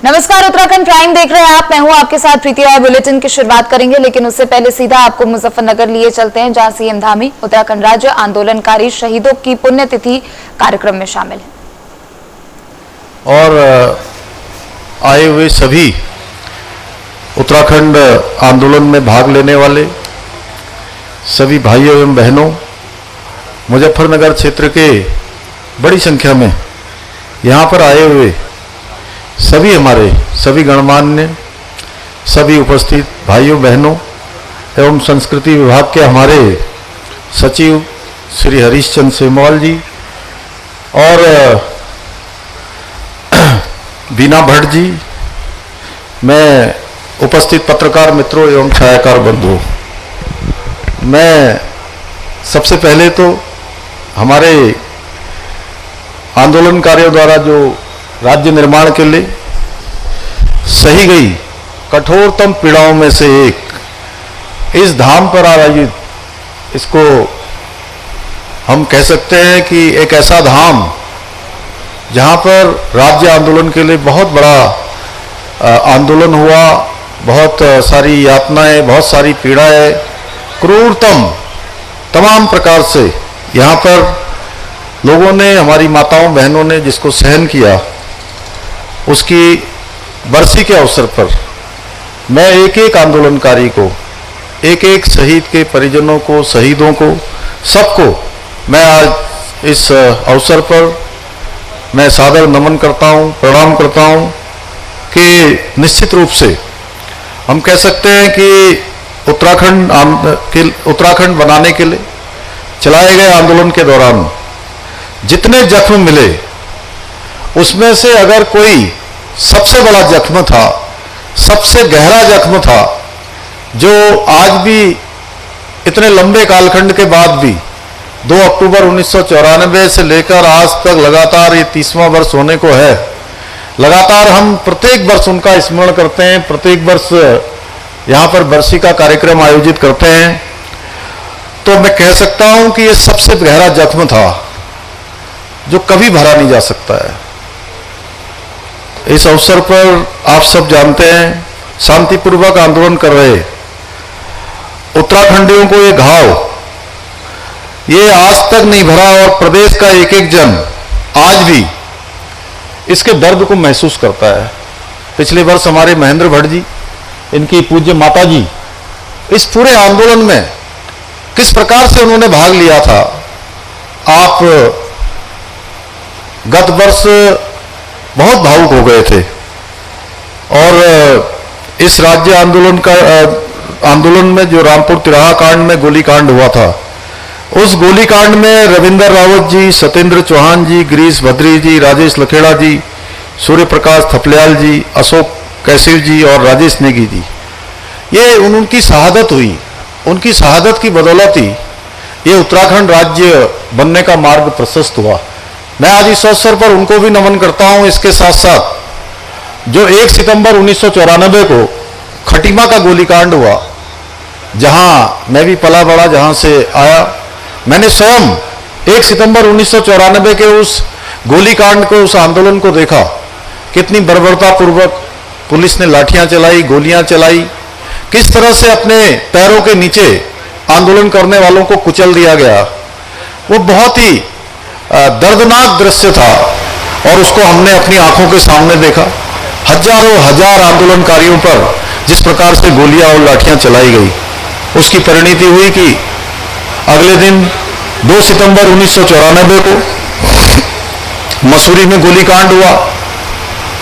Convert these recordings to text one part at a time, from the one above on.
नमस्कार, उत्तराखंड प्राइम देख रहे हैं आप। मैं हूं आपके साथ प्रीति और बुलेटिन की शुरुआत करेंगे, लेकिन उससे पहले सीधा आपको मुजफ्फरनगर लिए चलते हैं, जहां सीएम धामी उत्तराखंड राज्य आंदोलनकारी शहीदों की पुण्यतिथि कार्यक्रम में शामिल है। और आए हुए सभी उत्तराखंड आंदोलन में भाग लेने वाले सभी भाइयों एवं बहनों, मुजफ्फरनगर क्षेत्र के बड़ी संख्या में यहाँ पर आए हुए सभी हमारे सभी गणमान्य सभी उपस्थित भाइयों बहनों एवं संस्कृति विभाग के हमारे सचिव श्री हरीश चंद्र सेमवाल जी और बीना भट्ट जी, मैं उपस्थित पत्रकार मित्रों एवं छायाकार बंधुओं, मैं सबसे पहले तो हमारे आंदोलनकारियों द्वारा जो राज्य निर्माण के लिए सही गई कठोरतम पीड़ाओं में से एक इस धाम पर आयोजित, इसको हम कह सकते हैं कि एक ऐसा धाम जहां पर राज्य आंदोलन के लिए बहुत बड़ा आंदोलन हुआ, बहुत सारी यातनाएं, बहुत सारी पीड़ाएं, क्रूरतम तमाम प्रकार से यहाँ पर लोगों ने, हमारी माताओं बहनों ने जिसको सहन किया, उसकी बरसी के अवसर पर मैं एक एक आंदोलनकारी को, एक एक शहीद के परिजनों को, शहीदों को, सबको मैं आज इस अवसर पर मैं सादर नमन करता हूँ, प्रणाम करता हूँ कि निश्चित रूप से हम कह सकते हैं कि उत्तराखंड बनाने के लिए चलाए गए आंदोलन के दौरान जितने जख्म मिले, उसमें से अगर कोई सबसे बड़ा जख्म था, सबसे गहरा जख्म था, जो आज भी इतने लंबे कालखंड के बाद भी 2 अक्टूबर 1994 से लेकर आज तक लगातार ये 30वां वर्ष होने को है, लगातार हम प्रत्येक वर्ष उनका स्मरण करते हैं, प्रत्येक वर्ष यहाँ पर बरसी का कार्यक्रम आयोजित करते हैं। तो मैं कह सकता हूँ कि ये सबसे गहरा जख्म था जो कभी भरा नहीं जा सकता है। इस अवसर पर आप सब जानते हैं, शांतिपूर्वक आंदोलन कर रहे उत्तराखंडियों को ये घाव, ये आज तक नहीं भरा और प्रदेश का एक एक जन आज भी इसके दर्द को महसूस करता है। पिछले वर्ष हमारे महेंद्र भट्ट जी, इनकी पूज्य माता जी, इस पूरे आंदोलन में किस प्रकार से उन्होंने भाग लिया था, आप गत वर्ष बहुत भावुक हो गए थे। और इस राज्य आंदोलन में जो रामपुर तिराहा कांड में गोलीकांड हुआ था, उस गोलीकांड में रविंदर रावत जी, सत्येंद्र चौहान जी, गिरीश भद्री जी, राजेश लखेड़ा जी, सूर्य प्रकाश थपलियाल जी, अशोक कैसिव जी और राजेश नेगी जी, ये उनकी शहादत हुई। उनकी शहादत की बदौलत ही ये उत्तराखंड राज्य बनने का मार्ग प्रशस्त हुआ। मैं आज इस अवसर पर उनको भी नमन करता हूं। इसके साथ साथ जो 1 सितंबर 1994 को खटीमा का गोलीकांड हुआ, जहां मैं भी पला बड़ा, जहां से आया, मैंने स्वयं 1 सितंबर 1994 के उस गोलीकांड को, उस आंदोलन को देखा। कितनी बर्बरतापूर्वक पुलिस ने लाठियां चलाई, गोलियां चलाई, किस तरह से अपने पैरों के नीचे आंदोलन करने वालों को कुचल दिया गया। वो बहुत ही दर्दनाक दृश्य था और उसको हमने अपनी आंखों के सामने देखा। हजारों हजार आंदोलनकारियों पर जिस प्रकार से गोलियां और लाठियां चलाई गई, उसकी परिणति हुई कि अगले दिन 2 सितंबर 1994 को मसूरी में गोलीकांड हुआ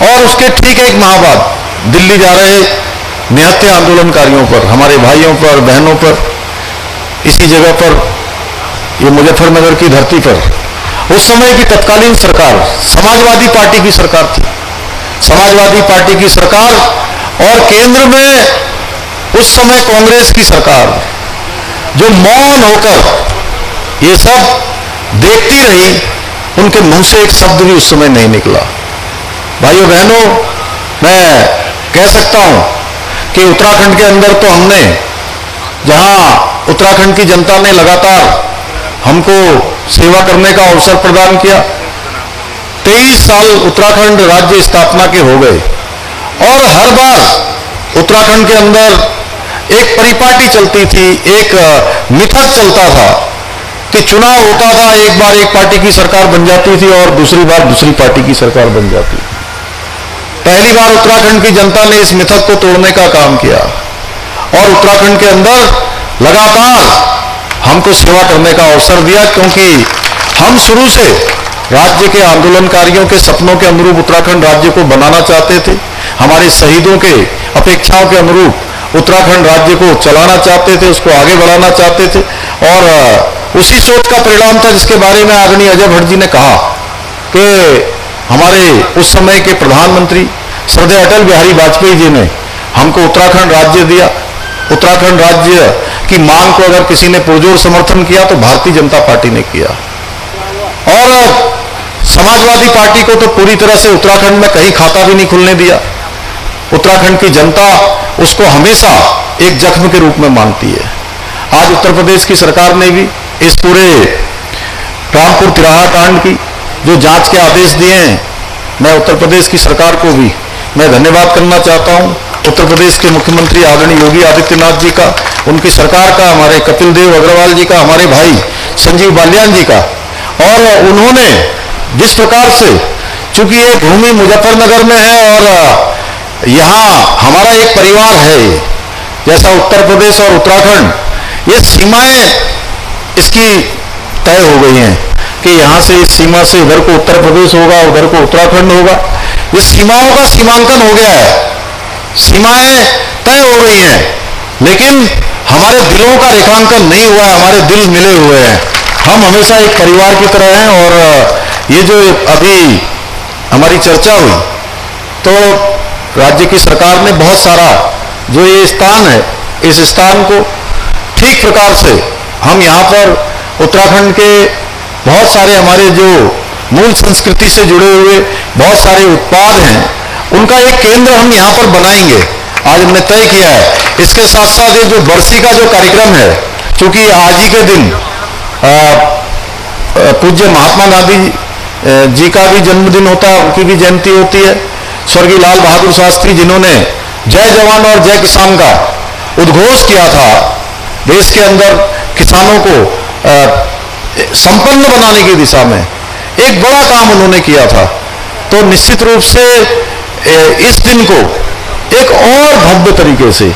और उसके ठीक 1 माह बाद दिल्ली जा रहे निहत्थे आंदोलनकारियों पर, हमारे भाइयों पर, बहनों पर, इसी जगह पर, ये मुजफ्फरनगर की धरती पर, उस समय की तत्कालीन सरकार समाजवादी पार्टी की सरकार थी। समाजवादी पार्टी की सरकार और केंद्र में उस समय कांग्रेस की सरकार, जो मौन होकर ये सब देखती रही, उनके मुंह से एक शब्द भी उस समय नहीं निकला। भाइयों बहनों, मैं कह सकता हूं कि उत्तराखंड के अंदर तो हमने, जहां उत्तराखंड की जनता ने लगातार हमको सेवा करने का अवसर प्रदान किया, 23 साल उत्तराखंड राज्य स्थापना के हो गए और हर बार उत्तराखंड के अंदर एक परिपाटी चलती थी, एक मिथक चलता था कि चुनाव होता था, एक बार एक पार्टी की सरकार बन जाती थी और दूसरी बार दूसरी पार्टी की सरकार बन जाती थी। पहली बार उत्तराखंड की जनता ने इस मिथक को तोड़ने का काम किया और उत्तराखंड के अंदर लगातार हमको सेवा करने का अवसर दिया, क्योंकि हम शुरू से राज्य के आंदोलनकारियों के सपनों के अनुरूप उत्तराखंड राज्य को बनाना चाहते थे। हमारे शहीदों के अपेक्षाओं के अनुरूप उत्तराखंड राज्य को चलाना चाहते थे, उसको आगे बढ़ाना चाहते थे और उसी सोच का परिणाम था जिसके बारे में आदरणीय अजय भट्ट जी ने कहा कि हमारे उस समय के प्रधानमंत्री श्रद्धेय अटल बिहारी वाजपेयी जी ने हमको उत्तराखंड राज्य दिया। उत्तराखंड राज्य की मांग को अगर किसी ने पुरजोर समर्थन किया तो भारतीय जनता पार्टी ने किया और समाजवादी पार्टी को तो पूरी तरह से उत्तराखंड में कहीं खाता भी नहीं खुलने दिया। उत्तराखंड की जनता उसको हमेशा एक जख्म के रूप में मानती है। आज उत्तर प्रदेश की सरकार ने भी इस पूरे रामपुर तिराहा कांड की जो जांच के आदेश दिए हैं, मैं उत्तर प्रदेश की सरकार को भी मैं धन्यवाद करना चाहता हूं। उत्तर प्रदेश के मुख्यमंत्री आदरणीय योगी आदित्यनाथ जी का, उनकी सरकार का, हमारे कपिल देव अग्रवाल जी का, हमारे भाई संजीव बालियान जी का। और उन्होंने जिस प्रकार से, चूंकि ये भूमि मुजफ्फरनगर में है और यहाँ हमारा एक परिवार है, जैसा उत्तर प्रदेश और उत्तराखंड, ये सीमाएं इसकी तय हो गई हैं कि यहाँ से इस सीमा से इधर को उत्तर प्रदेश होगा, उधर को उत्तराखंड होगा। ये सीमाओं का सीमांकन हो गया है, सीमाएं तय हो गई हैं, लेकिन हमारे दिलों का रेखांकन नहीं हुआ है, हमारे दिल मिले हुए हैं। हम हमेशा एक परिवार की तरह हैं और ये जो अभी हमारी चर्चा हुई तो राज्य की सरकार ने बहुत सारा जो ये स्थान है, इस स्थान को ठीक प्रकार से हम यहाँ पर उत्तराखंड के बहुत सारे हमारे जो मूल संस्कृति से जुड़े हुए बहुत सारे उत्पाद हैं, उनका एक केंद्र हम यहाँ पर बनाएंगे। आज हमने तय किया है। इसके साथ साथ ये जो बरसी का जो कार्यक्रम है, क्योंकि आज ही के दिन पूज्य महात्मा गांधी जी का भी जन्मदिन होता है, उनकी भी जयंती होती है। स्वर्गीय लाल बहादुर शास्त्री जिन्होंने जय जवान और जय किसान का उद्घोष किया था, देश के अंदर किसानों को संपन्न बनाने की दिशा में एक बड़ा काम उन्होंने किया था। तो निश्चित रूप से इस दिन को एक और भव्य तरीके से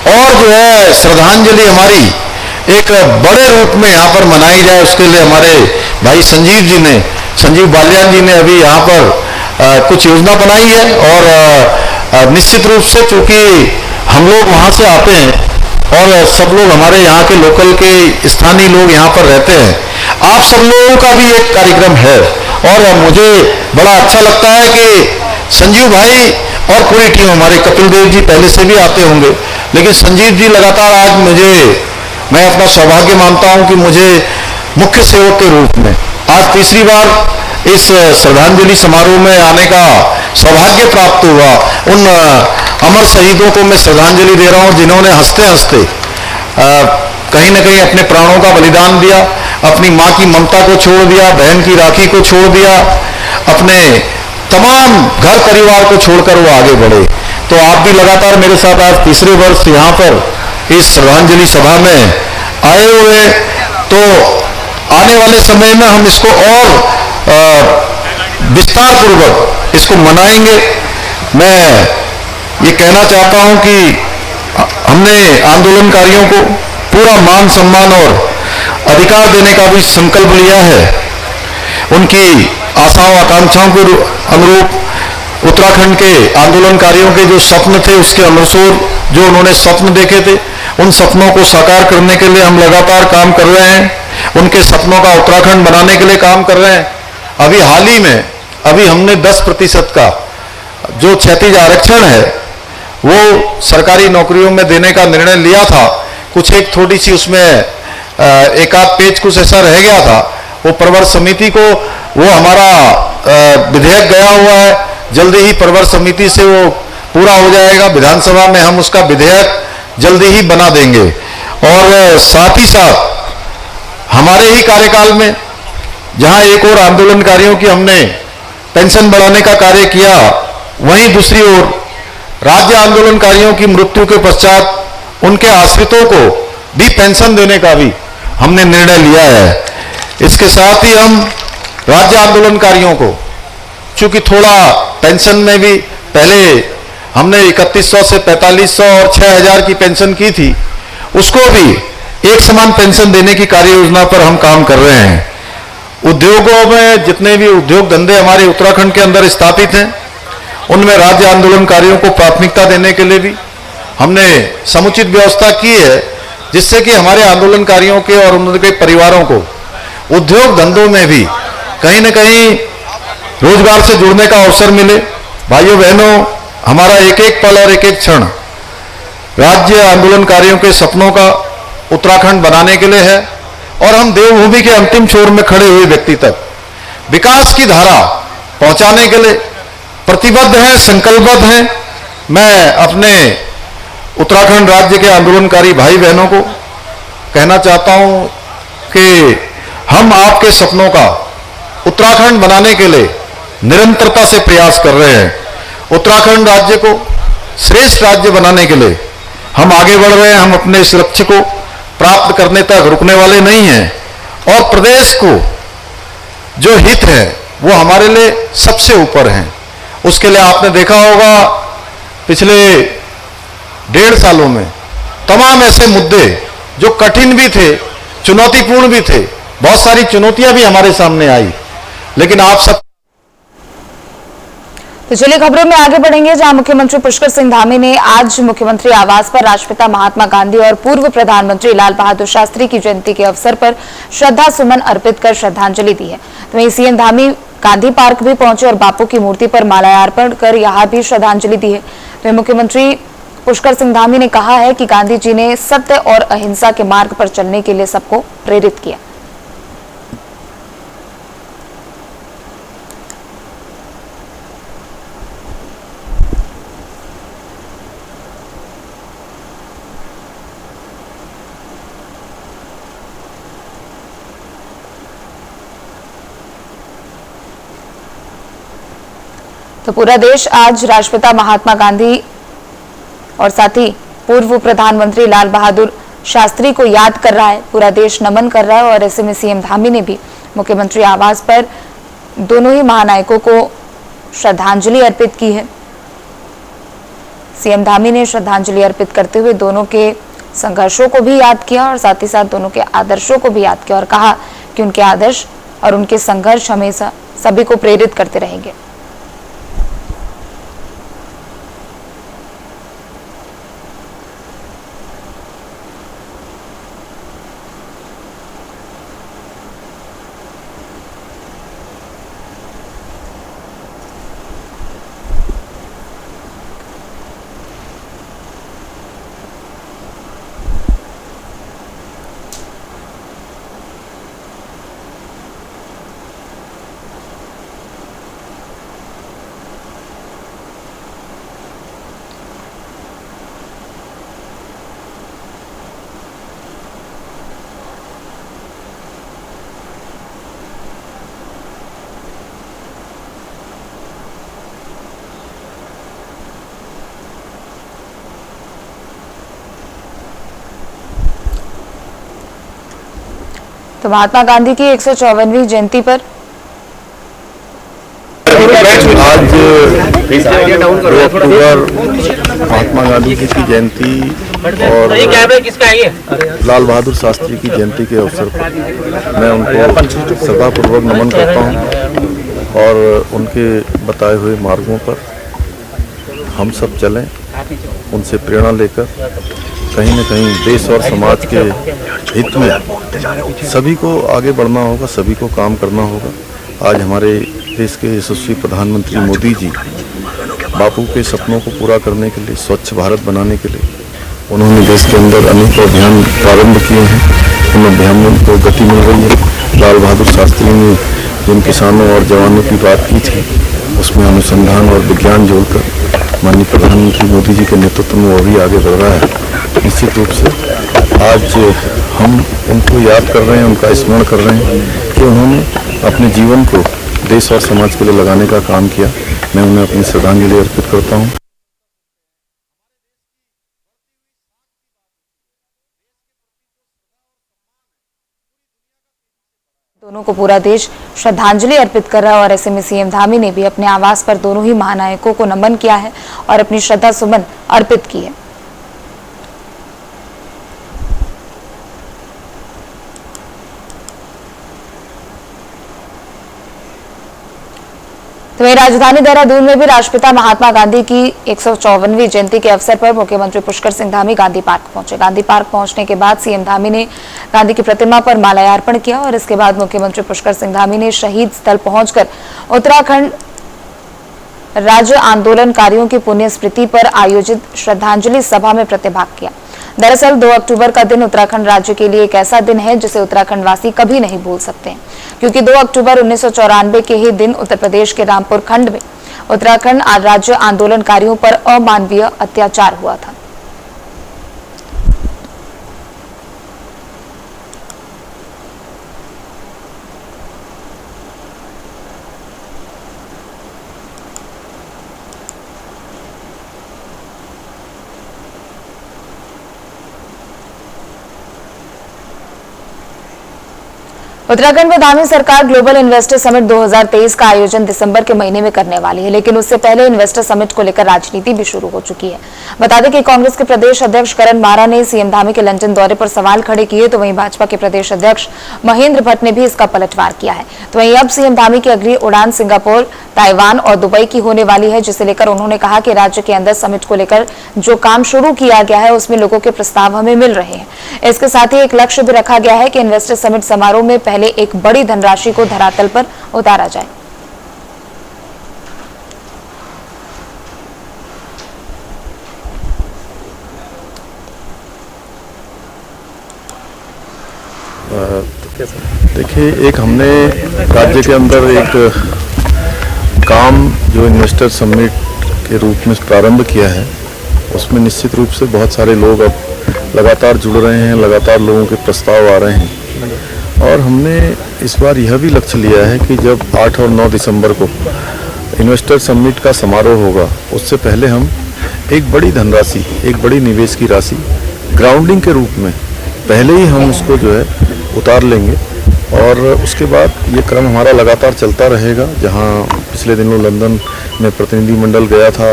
और जो है श्रद्धांजलि हमारी एक बड़े रूप में यहाँ पर मनाई जाए, उसके लिए हमारे भाई संजीव बालियान जी ने अभी यहाँ पर कुछ योजना बनाई है और निश्चित रूप से चूंकि हम लोग वहाँ से आते हैं और सब लोग हमारे यहाँ के लोकल के स्थानीय लोग यहाँ पर रहते हैं, आप सब लोगों का भी एक कार्यक्रम है और मुझे बड़ा अच्छा लगता है कि संजीव भाई और पूरी टीम, हमारे कपिल देव जी पहले से भी आते होंगे, लेकिन संजीव जी लगातार आज मैं अपना सौभाग्य मानता हूं कि मुझे मुख्य सेवक के रूप में आज तीसरी बार इस श्रद्धांजलि समारोह में आने का सौभाग्य प्राप्त हुआ। उन अमर शहीदों को मैं श्रद्धांजलि दे रहा हूं जिन्होंने हंसते हंसते कहीं न कहीं अपने प्राणों का बलिदान दिया, अपनी माँ की ममता को छोड़ दिया, बहन की राखी को छोड़ दिया, अपने तमाम घर परिवार को छोड़कर वो आगे बढ़े। तो आप भी लगातार मेरे साथ आज तीसरे वर्ष यहाँ पर इस श्रद्धांजलि सभा में आए हुए, तो आने वाले समय में हम इसको और विस्तार पूर्वक इसको मनाएंगे। मैं ये कहना चाहता हूं कि हमने आंदोलनकारियों को पूरा मान सम्मान और अधिकार देने का भी संकल्प लिया है। उनकी आशाओं आकांक्षाओं के अनुरूप उत्तराखंड के आंदोलनकारियों के जो स्वप्न थे उसके अनुसार जो उन्होंने स्वप्न देखे थे, उन सपनों को साकार करने के लिए हम लगातार काम कर रहे हैं। उनके सपनों का उत्तराखंड बनाने के लिए काम कर रहे हैं। अभी हाल ही में हमने 10% का जो क्षैतिज आरक्षण है वो सरकारी नौकरियों में देने का निर्णय लिया था। कुछ एक थोड़ी सी उसमें एक आध पेज कुछ ऐसा रह गया था, वो प्रवर समिति को वो हमारा विधेयक गया हुआ है, जल्दी ही प्रवर समिति से वो पूरा हो जाएगा। विधानसभा में हम उसका विधेयक जल्दी ही बना देंगे और साथ ही साथ हमारे ही कार्यकाल में जहां एक और आंदोलनकारियों की हमने पेंशन बढ़ाने का कार्य किया, वहीं दूसरी ओर राज्य आंदोलनकारियों की मृत्यु के पश्चात उनके आश्रितों को भी पेंशन देने का भी हमने निर्णय लिया है। इसके साथ ही हम राज्य आंदोलनकारियों को, चूंकि थोड़ा पेंशन में भी पहले हमने 3100 से 4500 और 6000 की पेंशन की थी, उसको भी एक समान पेंशन देने की कार्य योजना पर हम काम कर रहे हैं। उद्योगों में जितने भी उद्योग धंधे हमारे उत्तराखंड के अंदर स्थापित हैं, उनमें राज्य आंदोलनकारियों को प्राथमिकता देने के लिए भी हमने समुचित व्यवस्था की है, जिससे कि हमारे आंदोलनकारियों के और उनके परिवारों को उद्योग धंधों में भी कहीं न कहीं रोजगार से जुड़ने का अवसर मिले। भाइयों बहनों, हमारा एक एक पल और एक एक क्षण राज्य आंदोलनकारियों के सपनों का उत्तराखंड बनाने के लिए है, और हम देवभूमि के अंतिम छोर में खड़े हुए व्यक्ति तक विकास की धारा पहुंचाने के लिए प्रतिबद्ध हैं, संकल्पबद्ध हैं। मैं अपने उत्तराखंड राज्य के आंदोलनकारी भाई बहनों को कहना चाहता हूं कि हम आपके सपनों का उत्तराखंड बनाने के लिए निरंतरता से प्रयास कर रहे हैं। उत्तराखंड राज्य को श्रेष्ठ राज्य बनाने के लिए हम आगे बढ़ रहे हैं। हम अपने इस लक्ष्य को प्राप्त करने तक रुकने वाले नहीं हैं, और प्रदेश को जो हित है वो हमारे लिए सबसे ऊपर है। उसके लिए आपने देखा होगा पिछले 1.5 सालों में तमाम ऐसे मुद्दे जो कठिन भी थे, चुनौतीपूर्ण भी थे, बहुत सारी चुनौतियां भी हमारे सामने आई, लेकिन आप सब। तो चलिए खबरों में आगे बढ़ेंगे, जहां मुख्यमंत्री पुष्कर सिंह धामी ने आज मुख्यमंत्री आवास पर राष्ट्रपिता महात्मा गांधी और पूर्व प्रधानमंत्री लाल बहादुर शास्त्री की जयंती के अवसर पर श्रद्धा सुमन अर्पित कर श्रद्धांजलि दी है। तो वहीं सीएम धामी गांधी पार्क भी पहुंचे और बापू की मूर्ति पर माल्यार्पण कर यहां भी श्रद्धांजलि दी है। तो मुख्यमंत्री पुष्कर सिंह धामी ने कहा है कि गांधी जी ने सत्य और अहिंसा के मार्ग पर चलने के लिए सबको प्रेरित किया। तो पूरा देश आज राष्ट्रपिता महात्मा गांधी और साथ ही पूर्व प्रधानमंत्री लाल बहादुर शास्त्री को याद कर रहा है, पूरा देश नमन कर रहा है। और ऐसे में सीएम धामी ने भी मुख्यमंत्री आवास पर दोनों ही महानायकों को श्रद्धांजलि अर्पित की है। सीएम धामी ने श्रद्धांजलि अर्पित करते हुए दोनों के संघर्षों को भी याद किया और साथ ही साथ दोनों के आदर्शों को भी याद किया और कहा कि उनके आदर्श और उनके संघर्ष हमेशा सभी को प्रेरित करते रहेंगे। तो महात्मा गांधी की 154वीं जयंती पर आज 2 अक्टूबर महात्मा गांधी जी की जयंती और लाल बहादुर शास्त्री की जयंती के अवसर पर मैं उनको श्रद्धापूर्वक नमन करता हूं और उनके बताए हुए मार्गों पर हम सब चलें, उनसे प्रेरणा लेकर कहीं न कहीं देश और समाज के हित में सभी को आगे बढ़ना होगा, सभी को काम करना होगा। आज हमारे देश के यशस्वी प्रधानमंत्री मोदी जी बापू के सपनों को पूरा करने के लिए, स्वच्छ भारत बनाने के लिए उन्होंने देश के अंदर अनेक अभियान प्रारंभ किए हैं। उन अभियानों को गति मिल रही है। लाल बहादुर शास्त्री ने जिन किसानों और जवानों की बात की थी, उसमें अनुसंधान और विज्ञान जोड़कर माननीय प्रधानमंत्री मोदी जी के नेतृत्व में और भी आगे बढ़ रहा है। निश्चित रूप से आज हम उनको याद कर रहे हैं, उनका स्मरण कर रहे हैं कि उन्होंने अपने जीवन को देश और समाज के लिए लगाने का काम किया। मैं उन्हें अपनी श्रद्धांजलि अर्पित करता हूँ। दोनों को पूरा देश श्रद्धांजलि अर्पित कर रहा है और ऐसे में सीएम धामी ने भी अपने आवास पर दोनों ही महानायकों को नमन किया है और अपनी श्रद्धा सुमन अर्पित की है। तो वहीं राजधानी देहरादून में भी राष्ट्रपिता महात्मा गांधी की 154वीं जयंती के अवसर पर मुख्यमंत्री पुष्कर सिंह धामी गांधी पार्क पहुंचे। गांधी पार्क पहुंचने के बाद सीएम धामी ने गांधी की प्रतिमा पर माल्यार्पण किया और इसके बाद मुख्यमंत्री पुष्कर सिंह धामी ने शहीद स्थल पहुंचकर उत्तराखंड राज्य आंदोलनकारियों की पुण्य स्मृति पर आयोजित श्रद्धांजलि सभा में प्रतिभाग किया। दरअसल 2 अक्टूबर का दिन उत्तराखंड राज्य के लिए एक ऐसा दिन है जिसे उत्तराखंड वासी कभी नहीं भूल सकते हैं, क्योंकि 2 अक्टूबर 1994 के ही दिन उत्तर प्रदेश के रामपुर खंड में उत्तराखंड राज्य आंदोलनकारियों पर अमानवीय अत्याचार हुआ था। उत्तराखंड में धामी सरकार ग्लोबल इन्वेस्टर समिट 2023 का आयोजन दिसंबर के महीने में करने वाली है, लेकिन उससे पहले इन्वेस्टर समिट को लेकर राजनीति भी शुरू हो चुकी है। बता दें कि कांग्रेस के प्रदेश अध्यक्ष करण मारा ने सीएम धामी के लंदन दौरे पर सवाल खड़े किए, तो वहीं भाजपा के प्रदेश अध्यक्ष महेंद्र भट्ट ने भी इसका पलटवार किया है। तो वहीं अब सीएम धामी की अगली उड़ान सिंगापुर, ताइवान और दुबई की होने वाली है, जिसे लेकर उन्होंने कहा कि राज्य के अंदर समिट को लेकर जो काम शुरू किया गया है उसमें लोगों के प्रस्ताव हमें मिल रहे हैं। इसके साथ ही एक लक्ष्य भी रखा गया है कि इन्वेस्टर समिट समारोह में पहले एक बड़ी धनराशि को धरातल पर उतारा जाए। देखिए, एक हमने राज्य के अंदर एक काम जो इन्वेस्टर समिट के रूप में प्रारंभ किया है, उसमें निश्चित रूप से बहुत सारे लोग अब लगातार जुड़ रहे हैं, लगातार लोगों के प्रस्ताव आ रहे हैं और हमने इस बार यह भी लक्ष्य लिया है कि जब 8 और 9 दिसंबर को इन्वेस्टर समिट का समारोह होगा, उससे पहले हम एक बड़ी धनराशि, एक बड़ी निवेश की राशि ग्राउंडिंग के रूप में पहले ही हम उसको जो है उतार लेंगे और उसके बाद ये क्रम हमारा लगातार चलता रहेगा। जहां पिछले दिनों लंदन में प्रतिनिधिमंडल गया था,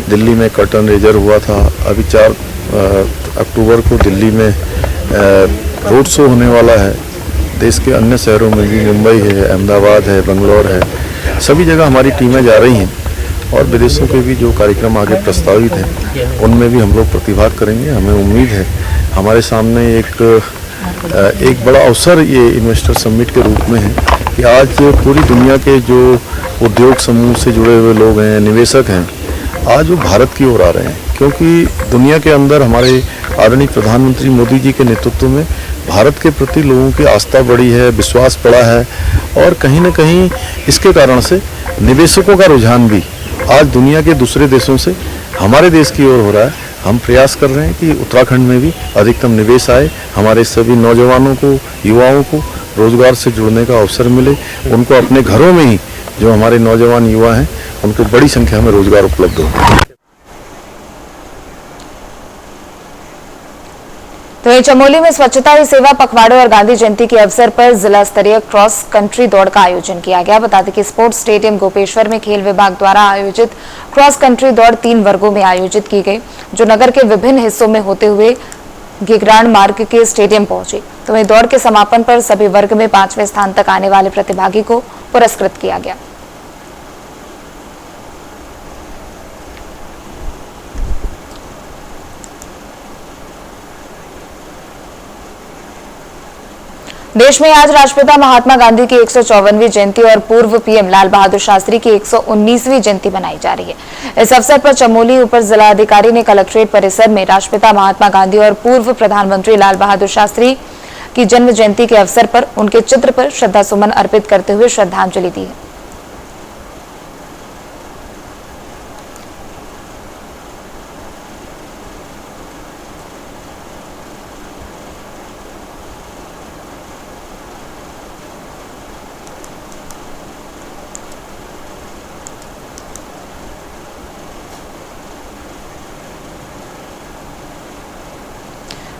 दिल्ली में कर्टन रेजर हुआ था, अभी 4 अक्टूबर को दिल्ली में रोड शो होने वाला है। देश के अन्य शहरों में भी, मुंबई है, अहमदाबाद है, बंगलौर है, सभी जगह हमारी टीमें जा रही हैं और विदेशों के भी जो कार्यक्रम आगे प्रस्तावित हैं उनमें भी हम लोग प्रतिभाग करेंगे। हमें उम्मीद है हमारे सामने एक बड़ा अवसर ये इन्वेस्टर समिट के रूप में है कि आज पूरी दुनिया के जो उद्योग समूह से जुड़े हुए लोग हैं, निवेशक हैं, आज वो भारत की ओर आ रहे हैं, क्योंकि दुनिया के अंदर हमारे आदरणीय प्रधानमंत्री मोदी जी के नेतृत्व में भारत के प्रति लोगों की आस्था बढ़ी है, विश्वास बढ़ा है और कहीं न कहीं इसके कारण से निवेशकों का रुझान भी आज दुनिया के दूसरे देशों से हमारे देश की ओर हो रहा है। हम प्रयास कर रहे हैं कि उत्तराखंड में भी अधिकतम निवेश आए, हमारे सभी नौजवानों को, युवाओं को रोजगार से जुड़ने का अवसर मिले, उनको अपने घरों में ही जो हमारे नौजवान युवा हैं उनको बड़ी संख्या में रोजगार उपलब्ध हो। तो ये चमोली में स्वच्छता ही सेवा पखवाड़े और गांधी जयंती के अवसर पर जिला स्तरीय क्रॉस कंट्री दौड़ का आयोजन किया गया। बता दें कि स्पोर्ट्स स्टेडियम गोपेश्वर में खेल विभाग द्वारा आयोजित क्रॉस कंट्री दौड़ 3 वर्गों में आयोजित की गई, जो नगर के विभिन्न हिस्सों में होते हुए गिगरान मार्ग के स्टेडियम पहुंची। तो वहीं दौड़ के समापन पर सभी वर्ग में 5वें स्थान तक आने वाले प्रतिभागी को पुरस्कृत किया गया। देश में आज राष्ट्रपिता महात्मा गांधी की 154वीं जयंती और पूर्व पीएम लाल बहादुर शास्त्री की 119वीं जयंती मनाई जा रही है। इस अवसर पर चमोली अपर जिलाधिकारी ने कलेक्ट्रेट परिसर में राष्ट्रपिता महात्मा गांधी और पूर्व प्रधानमंत्री लाल बहादुर शास्त्री की जन्म जयंती के अवसर पर उनके चित्र पर श्रद्धा सुमन अर्पित करते हुए श्रद्धांजलि दी है।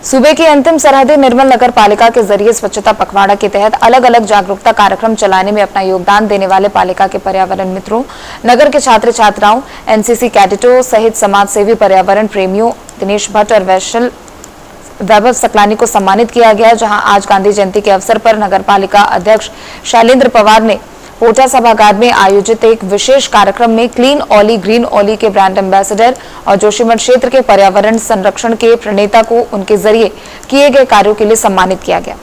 सूबे की अंतिम सरहदी निर्मल नगर पालिका के जरिए स्वच्छता पखवाड़ा के तहत अलग अलग जागरूकता कार्यक्रम चलाने में अपना योगदान देने वाले पालिका के पर्यावरण मित्रों, नगर के छात्र छात्राओं, एनसीसी कैडेटों सहित समाज सेवी पर्यावरण प्रेमियों दिनेश भट्ट और वैभव सकलानी को सम्मानित किया गया। जहां आज गांधी जयंती के अवसर पर नगर पालिका अध्यक्ष शैलेंद्र पवार ने पोटा सभागार में आयोजित एक विशेष कार्यक्रम में क्लीन ओली ग्रीन ओली के ब्रांड एम्बेसडर और जोशीमठ क्षेत्र के पर्यावरण संरक्षण के प्रणेता को उनके जरिए किए गए कार्यों के लिए सम्मानित किया गया।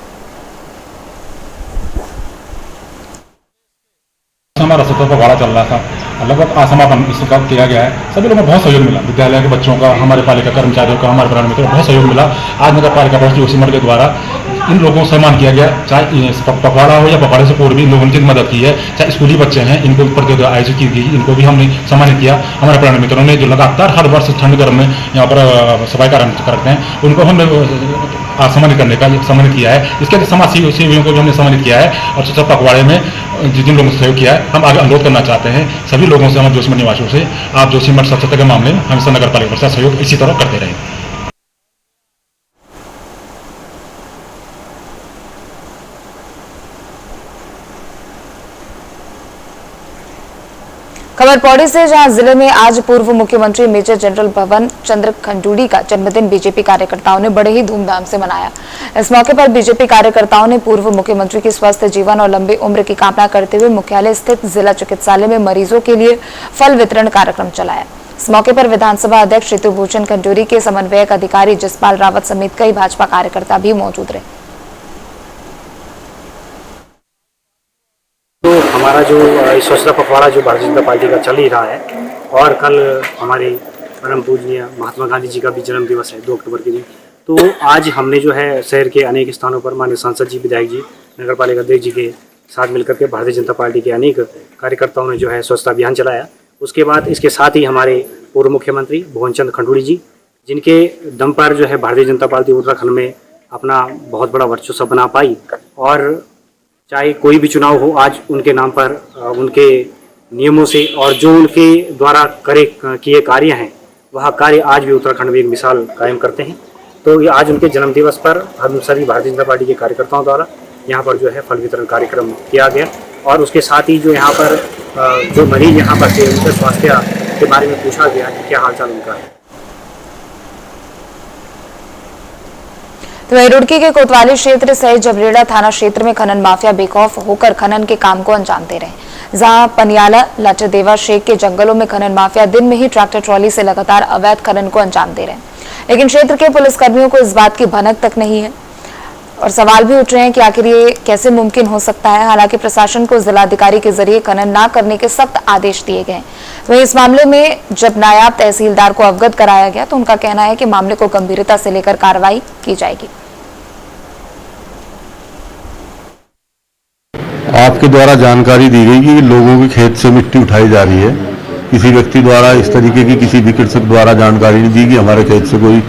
हमारा स्वच्छता पखवाड़ा चल रहा था, लगभग समापन इसका किया गया है। सभी लोगों को बहुत सहयोग मिला, विद्यालय के बच्चों का, हमारे पालिका कर्मचारियों का, हमारे पर्यावरण मित्रों को बहुत सहयोग मिला। आज नगर पालिका परिषद जोशीमठ के द्वारा इन लोगों को सम्मान किया गया, चाहे पखवाड़ा हो या पखवाड़े से पूर्व भी इन लोगों ने मदद की है। चाहे स्कूली बच्चे हैं, इनको प्रतियोगिता आयोजित की गई, इनको भी हमने सम्मानित किया। हमारे पर्यावरण मित्रों ने जो लगातार हर वर्ष ठंड गर्म में यहाँ पर सफाई कार्य करते हैं, उनको हमने सम्मानित करने का सम्मानित किया है। इसके लिए समाज सेवियों को भी हमने सम्मानित किया है और स्वच्छता पखवाड़े में जिन लोगों ने सहयोग किया है, हम आगे अनुरोध करना चाहते हैं सभी लोगों से, हमारे जोशीमठ निवासियों से, आप जोशीमठ स्वच्छता के मामले में हमेशा नगर पालिका परिषद सहयोग इसी तरह करते रहें। खबर पौड़ी से, जहां जिले में आज पूर्व मुख्यमंत्री मेजर जनरल भवन चंद्र खंडूड़ी का जन्मदिन बीजेपी कार्यकर्ताओं ने बड़े ही धूमधाम से मनाया। इस मौके पर बीजेपी कार्यकर्ताओं ने पूर्व मुख्यमंत्री की स्वस्थ जीवन और लंबी उम्र की कामना करते हुए मुख्यालय स्थित जिला चिकित्सालय में मरीजों के लिए फल वितरण कार्यक्रम चलाया। इस मौके पर विधानसभा अध्यक्ष ऋतुभूषण खंडूड़ी के समन्वयक अधिकारी जसपाल रावत समेत कई भाजपा कार्यकर्ता भी मौजूद रहे। तो हमारा जो स्वच्छता पखवाड़ा जो भारतीय जनता पार्टी का चल ही रहा है, और कल हमारे परम पूजनीय महात्मा गांधी जी का भी जन्म दिवस है 2 अक्टूबर के दिन। तो आज हमने जो है शहर के अनेक स्थानों पर माननीय सांसद जी, विधायक जी, नगर पालिका अध्यक्ष जी के साथ मिलकर के भारतीय जनता पार्टी के अनेक कार्यकर्ताओं ने जो है स्वच्छता अभियान चलाया। उसके बाद इसके साथ ही हमारे पूर्व मुख्यमंत्री भुवन चंद्र खंडूड़ी जी, जिनके दम पर जो है भारतीय जनता पार्टी उत्तराखंड में अपना बहुत बड़ा वर्चस्व बना पाई, और चाहे कोई भी चुनाव हो, आज उनके नाम पर उनके नियमों से और जो उनके द्वारा किए कार्य हैं, वह कार्य आज भी उत्तराखंड में एक मिसाल कायम करते हैं। तो ये आज उनके जन्म दिवस पर हम सभी भारतीय जनता पार्टी के कार्यकर्ताओं द्वारा यहाँ पर जो है फल वितरण कार्यक्रम किया गया, और उसके साथ ही जो यहाँ पर जो मरीज यहाँ पर थे, उनके स्वास्थ्य के बारे में पूछा गया कि क्या हालचाल उनका है। तो रुड़की के कोतवाली क्षेत्र सहित जबरेड़ा थाना क्षेत्र में खनन माफिया बेखौफ होकर खनन के काम को अंजाम दे रहे हैं। जहां पनियाला लाटदेवा शेख के जंगलों में खनन माफिया दिन में ही ट्रैक्टर ट्रॉली से लगातार अवैध खनन को अंजाम दे रहे हैं, लेकिन क्षेत्र के पुलिसकर्मियों को इस बात की भनक तक नहीं है और सवाल भी उठ रहे हैं कि आखिर ये कैसे मुमकिन हो सकता है। हालांकि प्रशासन को जिलाधिकारी के जरिए खनन न करने के सख्त आदेश दिए गए। वहीं इस मामले में जब नायाब तहसीलदार को अवगत कराया गया तो उनका कहना है कि मामले को गंभीरता से लेकर कार्रवाई की जाएगी। आपके द्वारा जानकारी दी गई कि लोगों के खेत से मिट्टी उठाई जा रही है। किसी व्यक्ति द्वारा इस तरीके की किसी भी कृषक द्वारा जानकारी नहीं दी कि हमारे खेत से कोई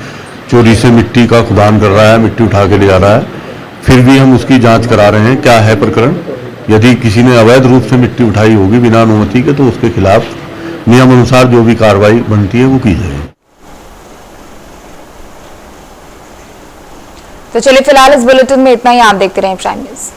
चोरी से मिट्टी का खुदान कर रहा है, मिट्टी उठा के ले जा रहा है। फिर भी हम उसकी जांच करा रहे हैं क्या है प्रकरण। यदि किसी ने अवैध रूप से मिट्टी उठाई होगी बिना अनुमति के, तो उसके खिलाफ नियम अनुसार जो भी कार्रवाई बनती है वो की जाएगी। तो चलिए फिलहाल इस बुलेटिन में इतना ही। आप देखते रहें प्राइम न्यूज़।